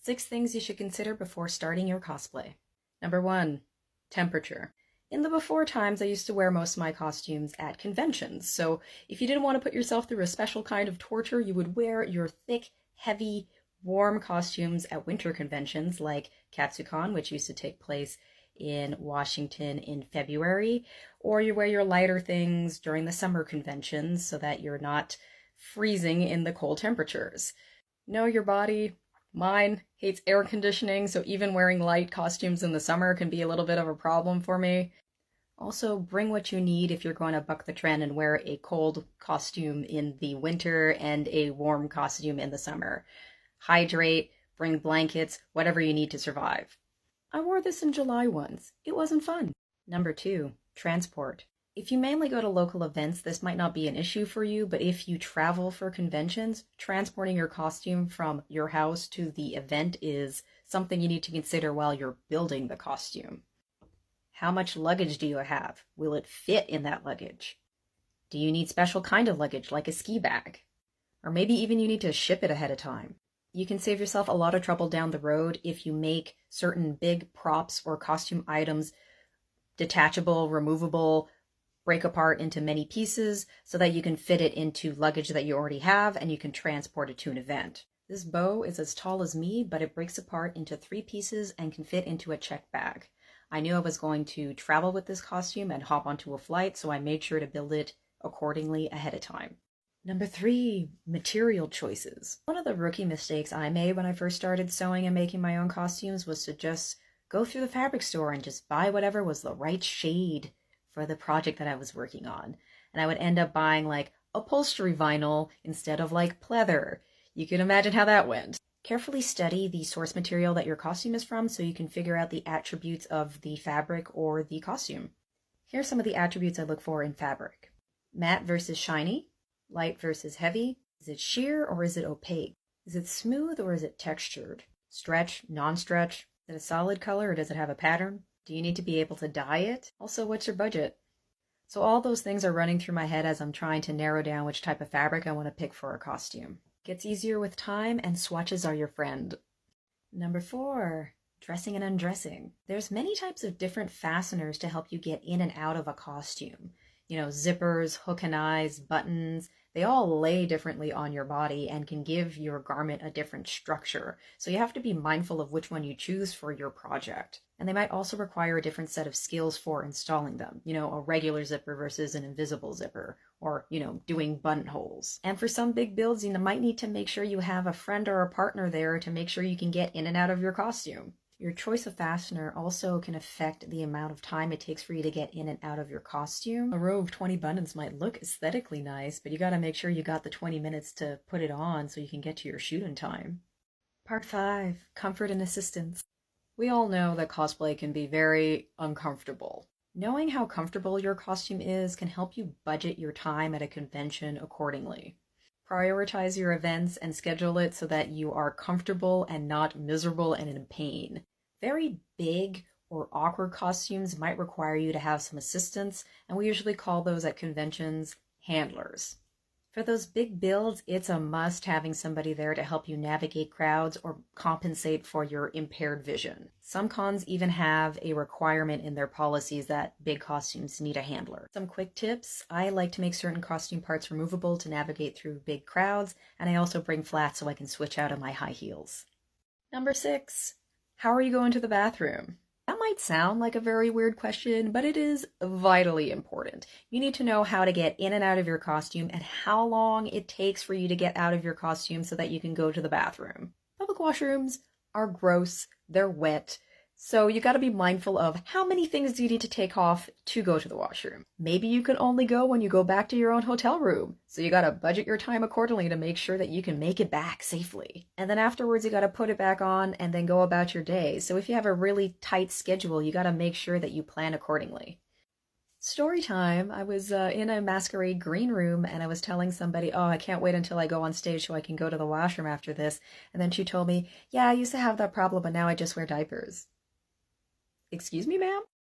6 things you should consider before starting your cosplay. Number 1, temperature. In the before times, I used to wear most of my costumes at conventions, so if you didn't want to put yourself through a special kind of torture, you would wear your thick, heavy, warm costumes at winter conventions like Katsucon, which used to take place in Washington in February, or you wear your lighter things during the summer conventions so that you're not freezing in the cold temperatures. Know your body. Mine hates air conditioning, so even wearing light costumes in the summer can be a little bit of a problem for me. Also, bring what you need if you're going to buck the trend and wear a cold costume in the winter and a warm costume in the summer. Hydrate, bring blankets, whatever you need to survive. I wore this in July once. It wasn't fun. Number 2, transport. If you mainly go to local events, this might not be an issue for you, but if you travel for conventions, transporting your costume from your house to the event is something you need to consider while you're building the costume. How much luggage do you have? Will it fit in that luggage? Do you need special kind of luggage, like a ski bag? Or maybe even you need to ship it ahead of time. You can save yourself a lot of trouble down the road if you make certain big props or costume items detachable, removable, break apart into many pieces so that you can fit it into luggage that you already have and you can transport it to an event. This bow is as tall as me, but it breaks apart into 3 pieces and can fit into a check bag. I knew I was going to travel with this costume and hop onto a flight, so I made sure to build it accordingly ahead of time. Number 3, material choices. One of the rookie mistakes I made when I first started sewing and making my own costumes was to just go through the fabric store and just buy whatever was the right shade for the project that I was working on. And I would end up buying like upholstery vinyl instead of like pleather. You can imagine how that went. Carefully study the source material that your costume is from so you can figure out the attributes of the fabric or the costume. Here's some of the attributes I look for in fabric. Matte versus shiny, light versus heavy. Is it sheer or is it opaque? Is it smooth or is it textured? Stretch, non-stretch? Is it a solid color or does it have a pattern? Do you need to be able to dye it? Also, what's your budget? So all those things are running through my head as I'm trying to narrow down which type of fabric I want to pick for a costume. Gets easier with time and swatches are your friend. Number 4, dressing and undressing. There's many types of different fasteners to help you get in and out of a costume. You know, zippers, hook and eyes, buttons, they all lay differently on your body and can give your garment a different structure. So you have to be mindful of which one you choose for your project. And they might also require a different set of skills for installing them. You know, a regular zipper versus an invisible zipper, or, you know, doing buttonholes. And for some big builds, you might need to make sure you have a friend or a partner there to make sure you can get in and out of your costume. Your choice of fastener also can affect the amount of time it takes for you to get in and out of your costume. A row of 20 buttons might look aesthetically nice, but you gotta make sure you got the 20 minutes to put it on so you can get to your shoot in time. Part 5, comfort and assistance. We all know that cosplay can be very uncomfortable. Knowing how comfortable your costume is can help you budget your time at a convention accordingly. Prioritize your events and schedule it so that you are comfortable and not miserable and in pain. Very big or awkward costumes might require you to have some assistance, and we usually call those at conventions handlers. For those big builds, it's a must having somebody there to help you navigate crowds or compensate for your impaired vision. Some cons even have a requirement in their policies that big costumes need a handler. Some quick tips: I like to make certain costume parts removable to navigate through big crowds, and I also bring flats so I can switch out of my high heels. Number 6, how are you going to the bathroom? That might sound like a very weird question, but it is vitally important. You need to know how to get in and out of your costume and how long it takes for you to get out of your costume so that you can go to the bathroom. Public washrooms are gross, they're wet, so you gotta be mindful of how many things do you need to take off to go to the washroom. Maybe you can only go when you go back to your own hotel room, so you gotta budget your time accordingly to make sure that you can make it back safely. And then afterwards you gotta put it back on and then go about your day. So if you have a really tight schedule, you gotta make sure that you plan accordingly. Story time. I was in a masquerade green room and I was telling somebody, oh, I can't wait until I go on stage so I can go to the washroom after this. And then she told me, yeah, I used to have that problem, but now I just wear diapers. Excuse me, ma'am?